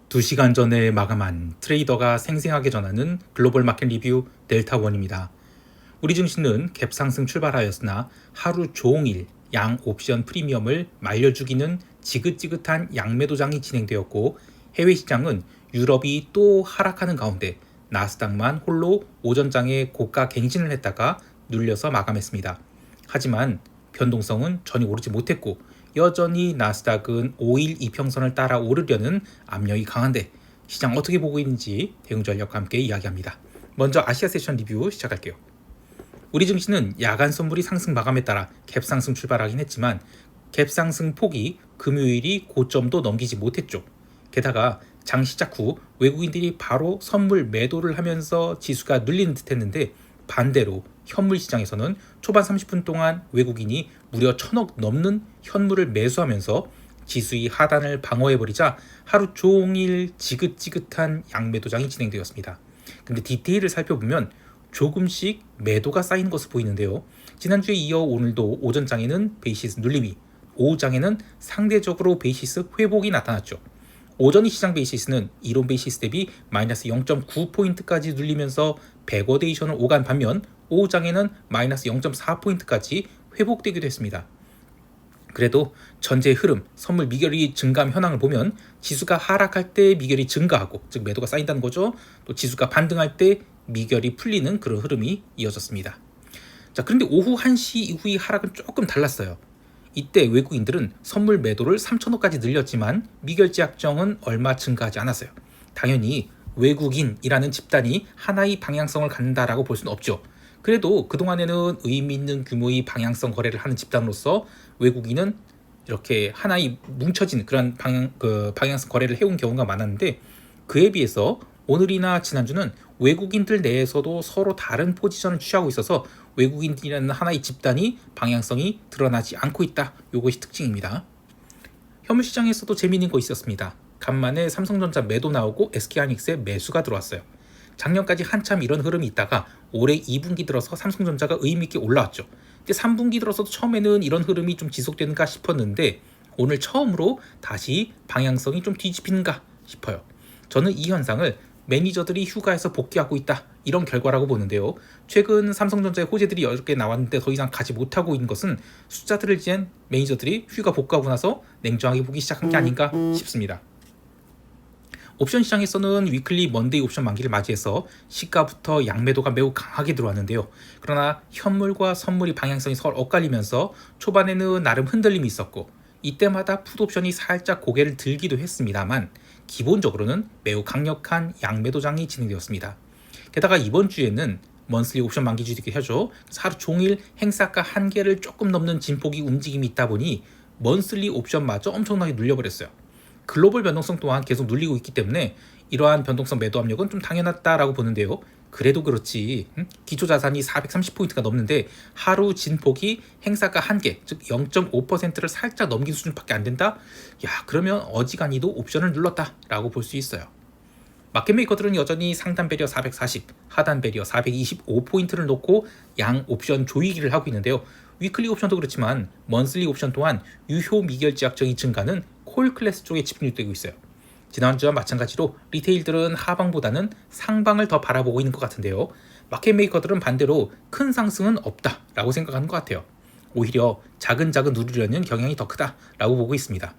2시간 전에 마감한 트레이더가 생생하게 전하는 글로벌 마켓 리뷰 델타원입니다. 우리 증시는 갭 상승 출발하였으나 하루 종일 양 옵션 프리미엄을 말려주기는 지긋지긋한 양매도장이 진행되었고, 해외 시장은 유럽이 또 하락하는 가운데 나스닥만 홀로 오전장에 고가 갱신을 했다가 눌려서 마감했습니다. 하지만 변동성은 전혀 오르지 못했고, 여전히 나스닥은 5일 이평선을 따라 오르려는 압력이 강한데 시장 어떻게 보고 있는지 대응전략과 함께 이야기합니다. 먼저 아시아 세션 리뷰 시작할게요. 우리 증시는 야간 선물이 상승 마감에 따라 갭 상승 출발하긴 했지만 갭 상승 폭이 금요일이 고점도 넘기지 못했죠. 게다가 장 시작 후 외국인들이 바로 선물 매도를 하면서 지수가 눌리는 듯 했는데, 반대로 현물 시장에서는 초반 30분 동안 외국인이 무려 1,000억 넘는 현물을 매수하면서 지수의 하단을 방어해버리자 하루 종일 지긋지긋한 양매도장이 진행되었습니다. 근데 디테일을 살펴보면 조금씩 매도가 쌓이는 것으로 보이는데요. 지난주에 이어 오늘도 오전장에는 베이시스 눌림이, 오후장에는 상대적으로 베이시스 회복이 나타났죠. 오전이 시장 베이시스는 이론 베이시스 대비 마이너스 0.9포인트까지 눌리면서 백워데이션을 오간 반면, 오후장에는 마이너스 0.4포인트까지 회복되기도 했습니다. 그래도 전체의 흐름, 선물 미결이 증가함 현황을 보면 지수가 하락할 때 미결이 증가하고, 즉 매도가 쌓인다는 거죠. 또 지수가 반등할 때 미결이 풀리는 그런 흐름이 이어졌습니다. 자, 그런데 오후 1시 이후의 하락은 조금 달랐어요. 이때 외국인들은 선물 매도를 3,000억까지 늘렸지만 미결제 약정은 얼마 증가하지 않았어요. 당연히 외국인이라는 집단이 하나의 방향성을 갖는다라고 볼 수는 없죠. 그래도 그동안에는 의미 있는 규모의 방향성 거래를 하는 집단으로서 외국인은 이렇게 하나의 뭉쳐진 그런 방향성 거래를 해온 경우가 많았는데, 그에 비해서 오늘이나 지난주는 외국인들 내에서도 서로 다른 포지션을 취하고 있어서 외국인들이라는 하나의 집단이 방향성이 드러나지 않고 있다. 이것이 특징입니다. 현물 시장에서도 재미있는 거 있었습니다. 간만에 삼성전자 매도 나오고 SK하이닉스에 매수가 들어왔어요. 작년까지 한참 이런 흐름이 있다가 올해 2분기 들어서 삼성전자가 의미있게 올라왔죠. 근데 3분기 들어서도 처음에는 이런 흐름이 좀 지속되는가 싶었는데 오늘 처음으로 다시 방향성이 좀 뒤집히는가 싶어요. 저는 이 현상을 매니저들이 휴가에서 복귀하고 있다, 이런 결과라고 보는데요. 최근 삼성전자의 호재들이 여러 개 나왔는데 더 이상 가지 못하고 있는 것은 숫자들을 지은 매니저들이 휴가 복귀하고 나서 냉정하게 보기 시작한 게 아닌가 싶습니다. 옵션 시장에서는 위클리 먼데이 옵션 만기를 맞이해서 시가부터 양매도가 매우 강하게 들어왔는데요. 그러나 현물과 선물이 방향성이 서로 엇갈리면서 초반에는 나름 흔들림이 있었고, 이때마다 풋옵션이 살짝 고개를 들기도 했습니다만 기본적으로는 매우 강력한 양매도장이 진행되었습니다. 게다가 이번 주에는 먼슬리 옵션 만기주이기도 하죠. 하루 종일 행사가 한계를 조금 넘는 진폭이 움직임이 있다 보니 먼슬리 옵션마저 엄청나게 눌려버렸어요. 글로벌 변동성 또한 계속 눌리고 있기 때문에 이러한 변동성 매도 압력은 좀 당연하다라고 보는데요. 그래도 그렇지, 기초자산이 430포인트가 넘는데 하루 진폭이 행사가 한계, 즉 0.5%를 살짝 넘긴 수준밖에 안 된다? 야, 그러면 어지간히도 옵션을 눌렀다라고 볼 수 있어요. 마켓메이커들은 여전히 상단 배리어 440, 하단 배리어 425포인트를 놓고 양 옵션 조이기를 하고 있는데요. 위클리 옵션도 그렇지만 먼슬리 옵션 또한 유효 미결제 약정이 증가는 콜 클래스 쪽에 집중이 되고 있어요. 지난주와 마찬가지로 리테일들은 하방보다는 상방을 더 바라보고 있는 것 같은데요. 마켓메이커들은 반대로 큰 상승은 없다라고 생각하는 것 같아요. 오히려 작은 누리려는 경향이 더 크다라고 보고 있습니다.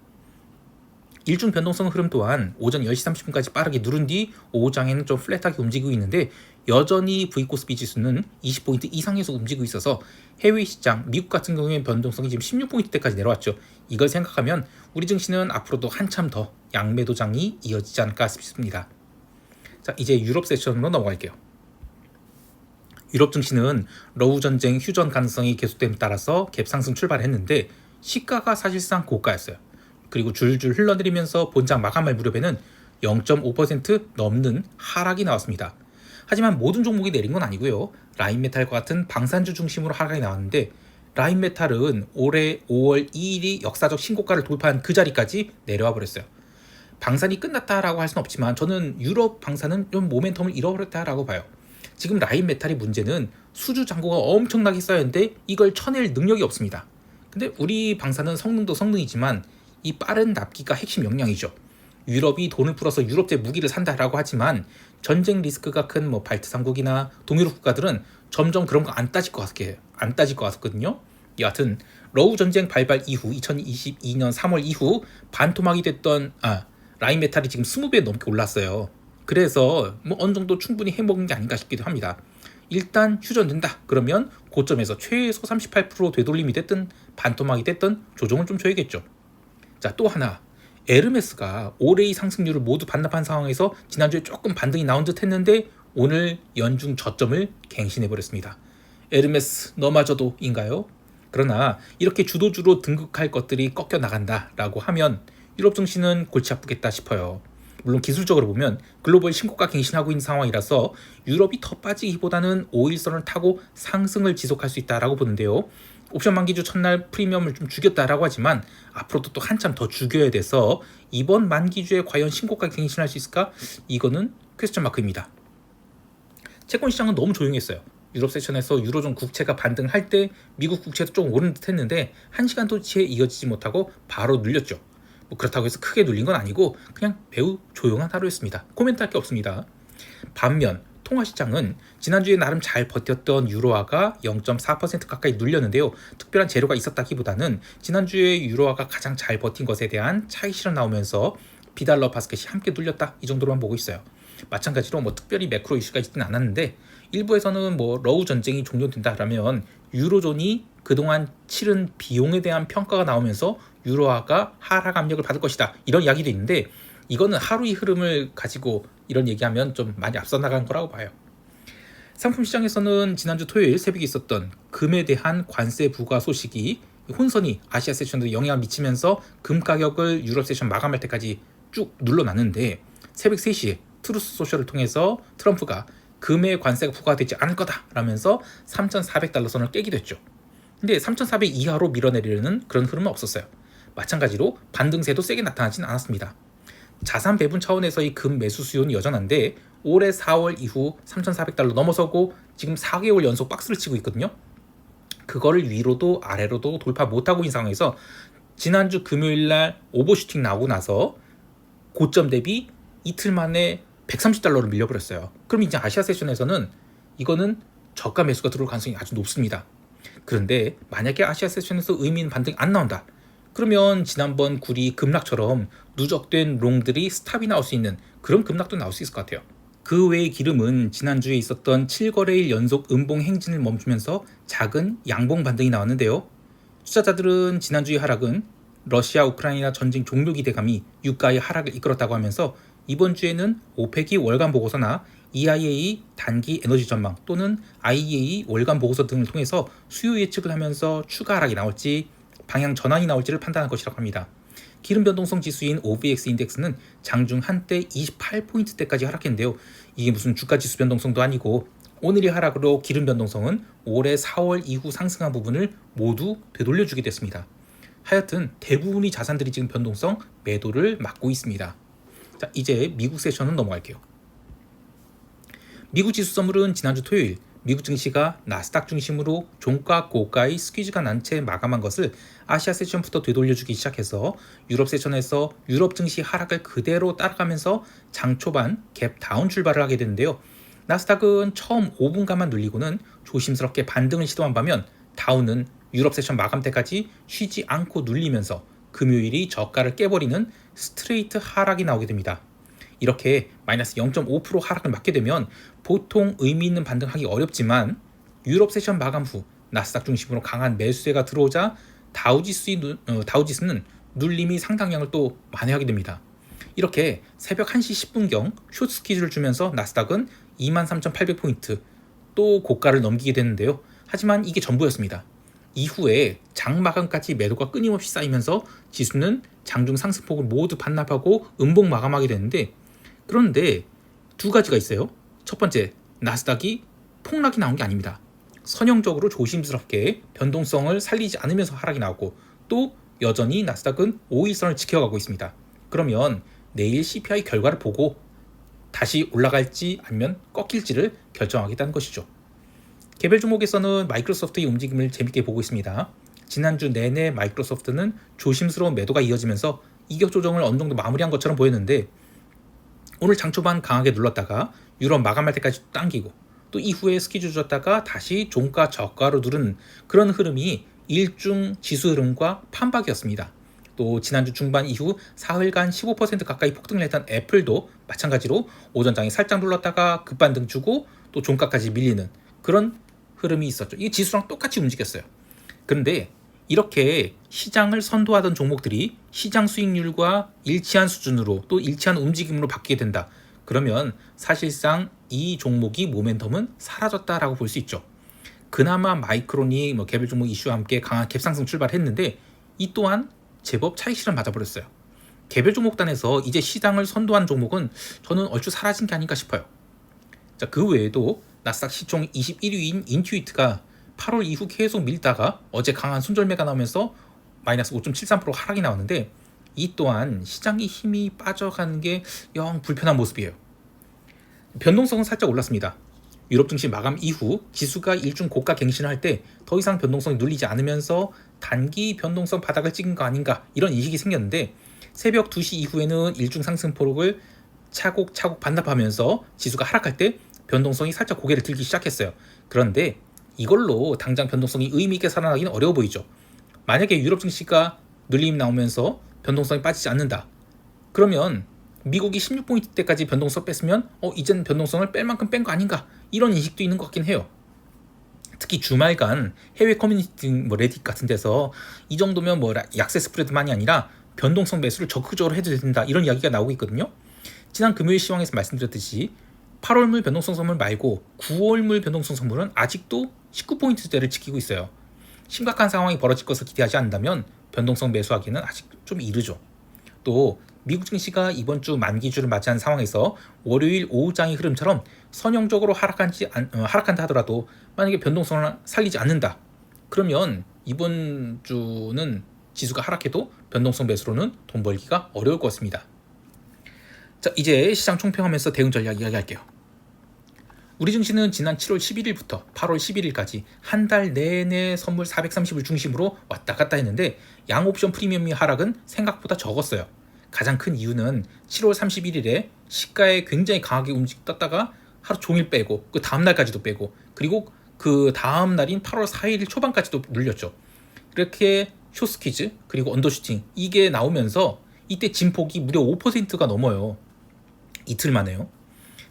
일중 변동성 흐름 또한 오전 10시 30분까지 빠르게 누른 뒤 오후장에는 좀 플랫하게 움직이고 있는데, 여전히 V코스피 지수는 20포인트 이상에서 움직이고 있어서 해외 시장, 미국 같은 경우에 변동성이 지금 16포인트대까지 내려왔죠. 이걸 생각하면 우리 증시는 앞으로도 한참 더 양매도장이 이어지지 않을까 싶습니다. 자, 이제 유럽 세션으로 넘어갈게요. 유럽 증시는 러우 전쟁 휴전 가능성이 계속됨에 따라서 갭 상승 출발했는데 시가가 사실상 고가였어요. 그리고 줄줄 흘러내리면서 본장 마감할 무렵에는 0.5% 넘는 하락이 나왔습니다. 하지만 모든 종목이 내린 건 아니고요. 라인메탈과 같은 방산주 중심으로 하락이 나왔는데, 라인메탈은 올해 5월 2일이 역사적 신고가를 돌파한 그 자리까지 내려와 버렸어요. 방산이 끝났다라고 할 수는 없지만 저는 유럽 방산은 좀 모멘텀을 잃어버렸다라고 봐요. 지금 라인메탈의 문제는 수주 잔고가 엄청나게 쌓였는데 이걸 쳐낼 능력이 없습니다. 근데 우리 방산은 성능도 성능이지만 이 빠른 납기가 핵심 역량이죠. 유럽이 돈을 풀어서 유럽제 무기를 산다라고 하지만 전쟁 리스크가 큰 발트 3국이나 동유럽 국가들은 점점 그런 거 안 따질 것 같거든요. 여하튼 러우 전쟁 발발 이후 2022년 3월 이후 반토막이 됐던 라인 메탈이 지금 20배 넘게 올랐어요. 그래서 어느 정도 충분히 해먹은 게 아닌가 싶기도 합니다. 일단 휴전된다 그러면 고점에서 최소 38% 되돌림이 됐든 반토막이 됐든 조정을 좀 줘야겠죠. 자, 또 하나, 에르메스가 올해의 상승률을 모두 반납한 상황에서 지난주에 조금 반등이 나온 듯 했는데 오늘 연중 저점을 갱신해버렸습니다. 에르메스 너마저도인가요? 그러나 이렇게 주도주로 등극할 것들이 꺾여 나간다라고 하면 유럽 증시는 골치 아프겠다 싶어요. 물론 기술적으로 보면 글로벌 신고가 갱신하고 있는 상황이라서 유럽이 더 빠지기보다는 5일선을 타고 상승을 지속할 수 있다라고 보는데요. 옵션 만기주 첫날 프리미엄을 좀 죽였다라고 하지만 앞으로도 또 한참 더 죽여야 돼서 이번 만기주에 과연 신고가 갱신할 수 있을까? 이거는 퀘스천 마크입니다. 채권 시장은 너무 조용했어요. 유럽 세션에서 유로존 국채가 반등할 때 미국 국채도 좀 오른 듯 했는데 1시간도치에 이어지지 못하고 바로 눌렸죠. 그렇다고 해서 크게 눌린 건 아니고 그냥 매우 조용한 하루였습니다. 코멘트할 게 없습니다. 반면 통화시장은 지난주에 나름 잘 버텼던 유로화가 0.4% 가까이 눌렸는데요. 특별한 재료가 있었다기보다는 지난주에 유로화가 가장 잘 버틴 것에 대한 차익 실현 나오면서 비달러 바스켓이 함께 눌렸다, 이 정도로만 보고 있어요. 마찬가지로 특별히 매크로 이슈가 있지는 않았는데 일부에서는 러우 전쟁이 종료된다라면 유로존이 그동안 치른 비용에 대한 평가가 나오면서 유로화가 하락 압력을 받을 것이다, 이런 이야기도 있는데 이거는 하루의 흐름을 가지고 이런 얘기하면 좀 많이 앞서 나간 거라고 봐요. 상품 시장에서는 지난주 토요일 새벽에 있었던 금에 대한 관세 부과 소식이 혼선이 아시아 세션도 영향을 미치면서 금 가격을 유럽 세션 마감할 때까지 쭉 눌러놨는데 새벽 3시에 트루스 소셜을 통해서 트럼프가 금의 관세가 부과되지 않을 거다라면서 3,400달러 선을 깨기도 했죠. 근데 3,400 이하로 밀어내리려는 그런 흐름은 없었어요. 마찬가지로 반등세도 세게 나타나진 않았습니다. 자산 배분 차원에서의 금 매수 수요는 여전한데 올해 4월 이후 3,400달러 넘어서고 지금 4개월 연속 박스를 치고 있거든요. 그거를 위로도 아래로도 돌파 못하고 있는 상황에서 지난주 금요일날 오버슈팅 나오고 나서 고점 대비 이틀 만에 130달러를 밀려버렸어요. 그럼 이제 아시아 세션에서는 이거는 저가 매수가 들어올 가능성이 아주 높습니다. 그런데 만약에 아시아 세션에서 의미 있는 반등이 안 나온다, 그러면 지난번 구리 급락처럼 누적된 롱들이 스탑이 나올 수 있는 그런 급락도 나올 수 있을 것 같아요. 그 외의 기름은 지난주에 있었던 7거래일 연속 음봉 행진을 멈추면서 작은 양봉 반등이 나왔는데요. 투자자들은 지난주의 하락은 러시아 우크라이나 전쟁 종료 기대감이 유가의 하락을 이끌었다고 하면서 이번 주에는 오펙이 월간 보고서나 EIA 단기 에너지 전망 또는 IEA 월간 보고서 등을 통해서 수요 예측을 하면서 추가 하락이 나올지 방향 전환이 나올지를 판단할 것이라고 합니다. 기름 변동성 지수인 OVX 인덱스는 장중 한때 28포인트대까지 하락했는데요. 이게 무슨 주가 지수 변동성도 아니고 오늘의 하락으로 기름 변동성은 올해 4월 이후 상승한 부분을 모두 되돌려주게 됐습니다. 하여튼 대부분의 자산들이 지금 변동성 매도를 막고 있습니다. 자, 이제 미국 세션은 넘어갈게요. 미국 지수 선물은 지난주 토요일 미국 증시가 나스닥 중심으로 종가 고가의 스퀴즈가 난 채 마감한 것을 아시아 세션부터 되돌려주기 시작해서 유럽 세션에서 유럽 증시 하락을 그대로 따라가면서 장 초반 갭 다운 출발을 하게 되는데요. 나스닥은 처음 5분간만 눌리고는 조심스럽게 반등을 시도한 반면 다운은 유럽 세션 마감 때까지 쉬지 않고 눌리면서 금요일이 저가를 깨버리는 스트레이트 하락이 나오게 됩니다. 이렇게 마이너스 0.5% 하락을 맞게 되면 보통 의미 있는 반등하기 어렵지만 유럽 세션 마감 후 나스닥 중심으로 강한 매수세가 들어오자 다우지수는 눌림이 상당량을 또 만회하게 됩니다. 이렇게 새벽 1시 10분경 숏 스퀴즈를 주면서 나스닥은 23,800포인트 또 고가를 넘기게 되는데요. 하지만 이게 전부였습니다. 이후에 장 마감까지 매도가 끊임없이 쌓이면서 지수는 장중 상승폭을 모두 반납하고 음봉 마감하게 되는데, 그런데 두 가지가 있어요. 첫 번째, 나스닥이 폭락이 나온 게 아닙니다. 선형적으로 조심스럽게 변동성을 살리지 않으면서 하락이 나오고 또 여전히 나스닥은 5일선을 지켜가고 있습니다. 그러면 내일 CPI 결과를 보고 다시 올라갈지 아니면 꺾일지를 결정하겠다는 것이죠. 개별 종목에서는 마이크로소프트의 움직임을 재밌게 보고 있습니다. 지난주 내내 마이크로소프트는 조심스러운 매도가 이어지면서 이격 조정을 어느 정도 마무리한 것처럼 보였는데 오늘 장 초반 강하게 눌렀다가 유럽 마감할 때까지 당기고 또 이후에 스키주 줬다가 다시 종가 저가로 누르는 그런 흐름이 일중 지수 흐름과 판박이었습니다. 또 지난주 중반 이후 사흘간 15% 가까이 폭등을 했던 애플도 마찬가지로 오전장에 살짝 눌렀다가 급반등 주고 또 종가까지 밀리는 그런 흐름이 있었죠. 이게 지수랑 똑같이 움직였어요. 그런데 이렇게 시장을 선도하던 종목들이 시장 수익률과 일치한 수준으로 또 일치한 움직임으로 바뀌게 된다. 그러면 사실상 이 종목이 모멘텀은 사라졌다라고 볼 수 있죠. 그나마 마이크론이 개별 종목 이슈와 함께 강한 갭상승 출발했는데 이 또한 제법 차익실현 맞아버렸어요. 개별 종목단에서 이제 시장을 선도한 종목은 저는 얼추 사라진 게 아닌가 싶어요. 자, 그 외에도 나스닥 시총 21위인 인투이트가 8월 이후 계속 밀다가 어제 강한 손절매가 나오면서 마이너스 5.73% 하락이 나왔는데 이 또한 시장의 힘이 빠져가는 게 영 불편한 모습이에요. 변동성은 살짝 올랐습니다. 유럽 증시 마감 이후 지수가 일중 고가 갱신을 할 때 더 이상 변동성이 눌리지 않으면서 단기 변동성 바닥을 찍은 거 아닌가 이런 인식이 생겼는데 새벽 2시 이후에는 일중 상승폭을 차곡차곡 반납하면서 지수가 하락할 때 변동성이 살짝 고개를 들기 시작했어요. 그런데 이걸로 당장 변동성이 의미 있게 살아나기는 어려워 보이죠. 만약에 유럽 증시가 눌림 나오면서 변동성이 빠지지 않는다. 그러면 미국이 16포인트대까지 변동성 뺐으면 이제는 변동성을 뺄 만큼 뺀 거 아닌가 이런 인식도 있는 것 같긴 해요. 특히 주말간 해외 커뮤니티 레딧 같은 데서 이 정도면 약세 스프레드만이 아니라 변동성 매수를 적극적으로 해도 된다 이런 이야기가 나오고 있거든요. 지난 금요일 시황에서 말씀드렸듯이 8월물 변동성 선물 말고 9월물 변동성 선물은 아직도 19포인트대를 지키고 있어요. 심각한 상황이 벌어질 것을 기대하지 않는다면 변동성 매수하기는 아직 좀 이르죠. 또 미국 증시가 이번 주 만기주를 맞이한 상황에서 월요일 오후장의 흐름처럼 선형적으로 하락한다 하더라도 만약에 변동성을 살리지 않는다. 그러면 이번 주는 지수가 하락해도 변동성 매수로는 돈 벌기가 어려울 것 같습니다. 자, 이제 시장 총평하면서 대응 전략 이야기할게요. 우리 증시는 지난 7월 11일부터 8월 11일까지 한 달 내내 선물 430을 중심으로 왔다 갔다 했는데 양 옵션 프리미엄의 하락은 생각보다 적었어요. 가장 큰 이유는 7월 31일에 시가에 굉장히 강하게 떴다가 하루 종일 빼고 그 다음날까지도 빼고 그리고 그 다음날인 8월 4일 초반까지도 눌렸죠. 이렇게 숏스퀴즈 그리고 언더슈팅 이게 나오면서 이때 진폭이 무려 5%가 넘어요. 이틀 만에요.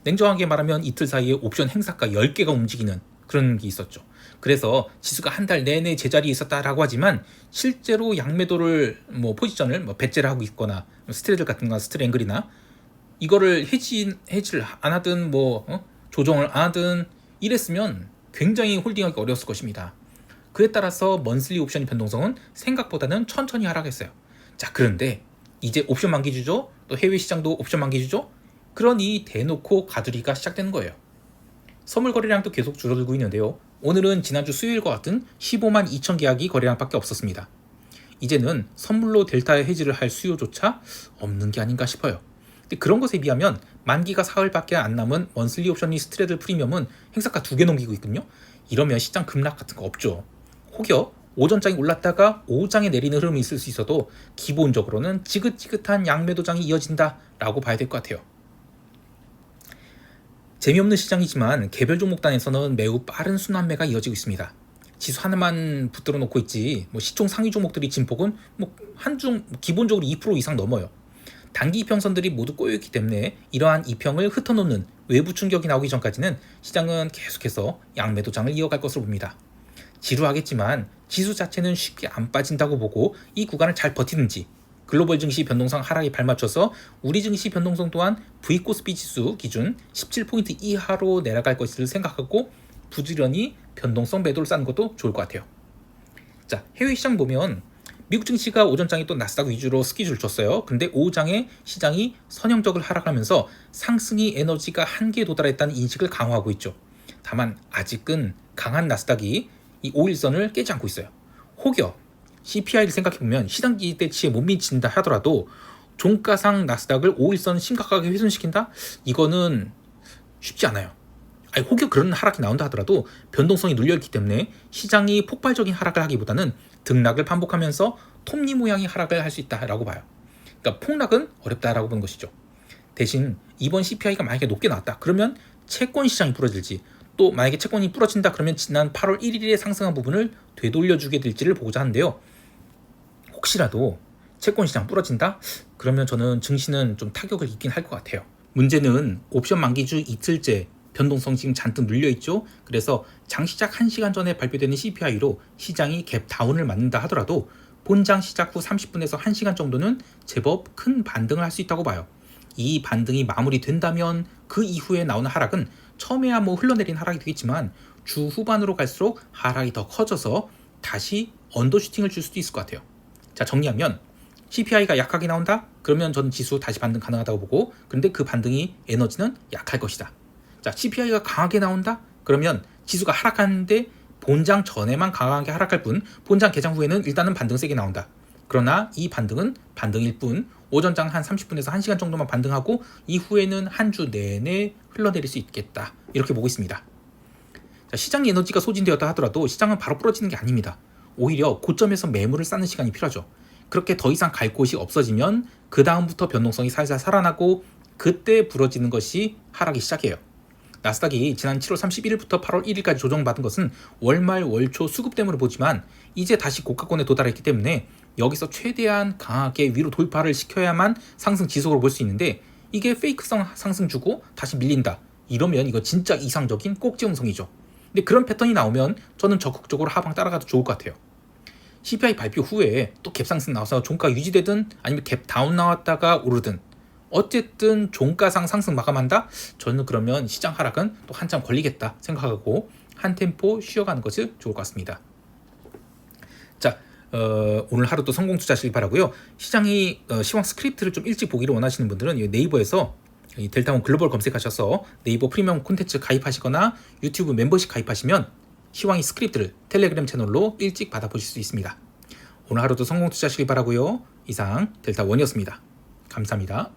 냉정하게 말하면 이틀 사이에 옵션 행사가 10개가 움직이는 그런 게 있었죠. 그래서 지수가 한 달 내내 제자리에 있었다라고 하지만 실제로 양매도를 포지션을 배째를 하고 있거나 스트레들 같은 거 스트랭글이나 이거를 해지를 안 하든 조정을 안 하든 이랬으면 굉장히 홀딩하기 어려웠을 것입니다. 그에 따라서 먼슬리 옵션의 변동성은 생각보다는 천천히 하락했어요. 자, 그런데 이제 옵션 만기주죠. 또 해외 시장도 옵션 만기주죠. 그러니 대놓고 가두리가 시작되는 거예요. 선물 거래량도 계속 줄어들고 있는데요. 오늘은 지난주 수요일과 같은 15만 2천 계약이 거래량밖에 없었습니다. 이제는 선물로 델타의 해지를 할 수요조차 없는 게 아닌가 싶어요. 근데 그런 것에 비하면 만기가 사흘밖에 안 남은 먼슬리 옵션이 스트레들 프리미엄은 행사가 2개 넘기고 있거든요. 이러면 시장 급락 같은 거 없죠. 혹여 오전장이 올랐다가 오후장에 내리는 흐름이 있을 수 있어도 기본적으로는 지긋지긋한 양매도장이 이어진다라고 봐야 될 것 같아요. 재미없는 시장이지만 개별 종목단에서는 매우 빠른 순환매가 이어지고 있습니다. 지수 하나만 붙들어 놓고 있지 시총 상위 종목들이 진폭은 기본적으로 2% 이상 넘어요. 단기 이평선들이 모두 꼬여있기 때문에 이러한 이평을 흩어놓는 외부 충격이 나오기 전까지는 시장은 계속해서 양매도장을 이어갈 것으로 봅니다. 지루하겠지만 지수 자체는 쉽게 안 빠진다고 보고 이 구간을 잘 버티는지 글로벌 증시 변동성 하락에 발맞춰서 우리 증시 변동성 또한 V코스피 지수 기준 17포인트 이하로 내려갈 것을 생각하고 부지런히 변동성 매도를 쌓는 것도 좋을 것 같아요. 자, 해외 시장 보면 미국 증시가 오전장에 또 나스닥 위주로 스키주를 줬어요. 근데 오후장에 시장이 선형적으로 하락하면서 상승이 에너지가 한계에 도달했다는 인식을 강화하고 있죠. 다만 아직은 강한 나스닥이 이 5일선을 깨지 않고 있어요. 혹여 CPI를 생각해보면 시장 기대치에 못 미친다 하더라도 종가상 나스닥을 5일선 심각하게 훼손시킨다? 이거는 쉽지 않아요. 혹여 그런 하락이 나온다 하더라도 변동성이 눌려있기 때문에 시장이 폭발적인 하락을 하기보다는 등락을 반복하면서 톱니 모양의 하락을 할 수 있다라고 봐요. 그러니까 폭락은 어렵다라고 보는 것이죠. 대신 이번 CPI가 만약에 높게 나왔다 그러면 채권 시장이 부러질지, 또 만약에 채권이 부러진다 그러면 지난 8월 1일에 상승한 부분을 되돌려주게 될지를 보고자 하는데요. 혹시라도 채권 시장 부러진다? 그러면 저는 증시는 좀 타격을 입긴 할 것 같아요. 문제는 옵션 만기주 이틀째 변동성 지금 잔뜩 눌려있죠. 그래서 장 시작 1시간 전에 발표되는 CPI로 시장이 갭 다운을 맞는다 하더라도 본장 시작 후 30분에서 1시간 정도는 제법 큰 반등을 할 수 있다고 봐요. 이 반등이 마무리된다면 그 이후에 나오는 하락은 처음에야 뭐 흘러내린 하락이 되겠지만 주 후반으로 갈수록 하락이 더 커져서 다시 언더슈팅을 줄 수도 있을 것 같아요. 자, 정리하면 CPI가 약하게 나온다? 그러면 저는 지수 다시 반등 가능하다고 보고, 그런데 그 반등이 에너지는 약할 것이다. 자, CPI가 강하게 나온다? 그러면 지수가 하락하는데 본장 전에만 강하게 하락할 뿐 본장 개장 후에는 일단은 반등 세게 나온다. 그러나 이 반등은 반등일 뿐 오전장 한 30분에서 1시간 정도만 반등하고 이후에는 한 주 내내 흘러내릴 수 있겠다. 이렇게 보고 있습니다. 자, 시장 에너지가 소진되었다 하더라도 시장은 바로 부러지는 게 아닙니다. 오히려 고점에서 매물을 쌓는 시간이 필요하죠. 그렇게 더 이상 갈 곳이 없어지면 그 다음부터 변동성이 살살 살아나고 그때 부러지는 것이 하락이 시작해요. 나스닥이 지난 7월 31일부터 8월 1일까지 조정받은 것은 월말 월초 수급 때문에 보지만 이제 다시 고가권에 도달했기 때문에 여기서 최대한 강하게 위로 돌파를 시켜야만 상승 지속으로 볼 수 있는데, 이게 페이크성 상승 주고 다시 밀린다 이러면 이거 진짜 이상적인 꼭지 형성이죠. 근데 그런 패턴이 나오면 저는 적극적으로 하방 따라가도 좋을 것 같아요. CPI 발표 후에 또 갭 상승 나와서 종가 유지되든 아니면 갭 다운 나왔다가 오르든 어쨌든 종가상 상승 마감한다? 저는 그러면 시장 하락은 또 한참 걸리겠다 생각하고 한 템포 쉬어가는 것이 좋을 것 같습니다. 자, 오늘 하루도 성공 투자하시길 바라고요. 시장이 시황 스크립트를 좀 일찍 보기를 원하시는 분들은 네이버에서 이 델타원 글로벌 검색하셔서 네이버 프리미엄 콘텐츠 가입하시거나 유튜브 멤버십 가입하시면 시황이 스크립트를 텔레그램 채널로 일찍 받아보실 수 있습니다. 오늘 하루도 성공 투자하시길 바라고요. 이상 델타원이었습니다. 감사합니다.